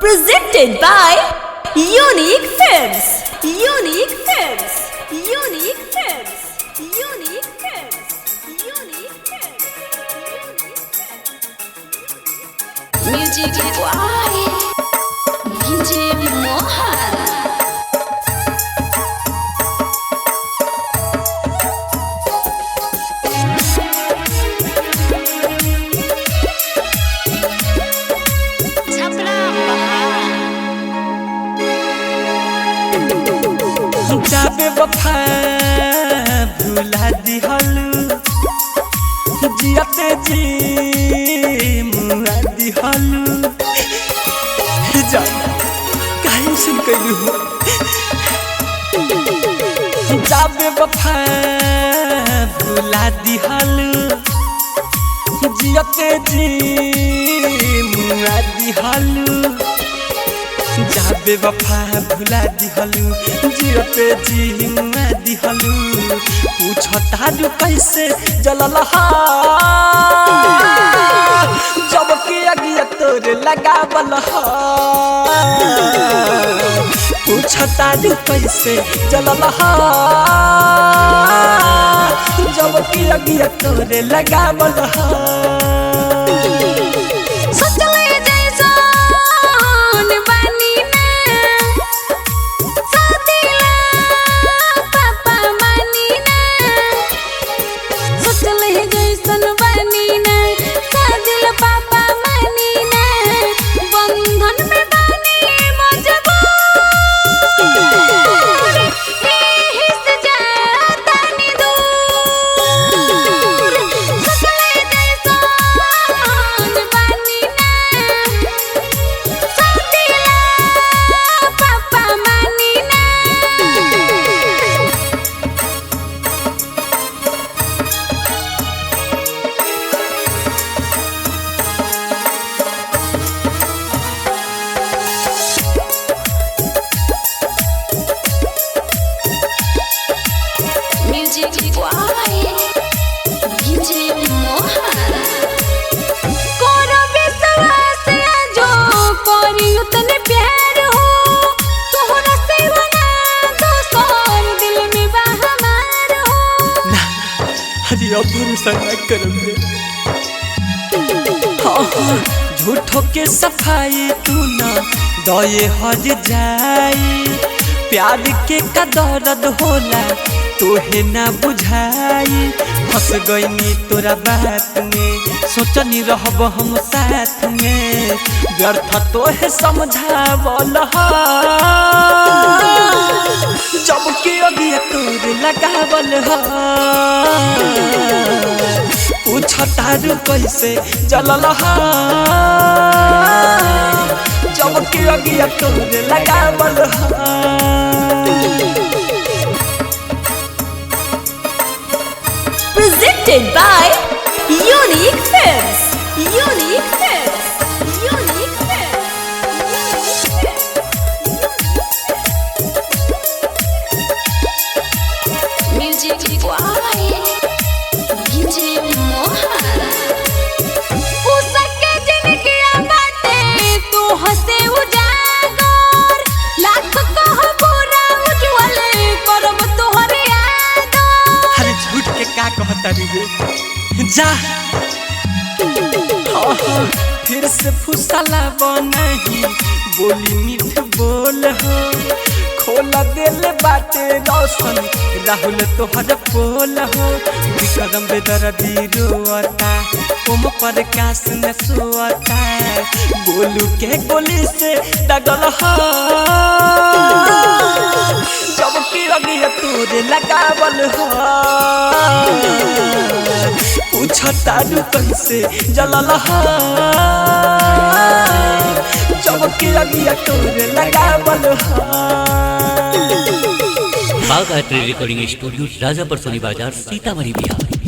Presented by Unique Films. Unique Films. Unique Films. Unique Films. Unique Films. Music by DJ Mohan. जाबे वफा भुला दिहलु जियते जी मुआ दिहलु जा काहे सुन कइलु जाबे वफा भुला दिहलु जियते जी मुआ दिहलु जाबे वफा भुला दिहलु जियते जी मुआ दिहलु पूछता जो कैसे जललहा जब के अगिया तोरे लगावल हा पूछता जो कैसे जललहा जब के अगिया तोरे लगावल हा भरोसा न करोगे झूठों के सफाई तू ना दये हज जाई प्यार के का दर्द होला तोहे ना बुझाई फंस गईनी तोरा बात में सोचनी रहब हम साथ में व्यर्थ तोहे समझावल जब के अगिया तोरे लगावल पूछता रू कैसे जलल जब के अगिया तोरे लगावल Presented by Unique Films. Unique Films. Unique Films. Music by DJ Mohan. उसके जिंदगी बाटे तू हंसे उजागर लाख कह पूरा उज्जवल करब तोहरे याद। अरे झूठ के का कहता रे जा फिर से फुसला बनही बोली मीठ बोल हो खोला दिल बाटे रोशन राहुल तोहर पोल हो विक्रम बेदर्दी रोता ओम प्रकाश न सोता गोलू के गोली से दगल हो जब की अगिया तोरे लगावल हो पूछता रू कैसे जलल जब की अगिया तोरे लगावल बाग आर्ट रिकॉर्डिंग स्टूडियो राजापुर सोनी बाजार सीतामढ़ी बिहार।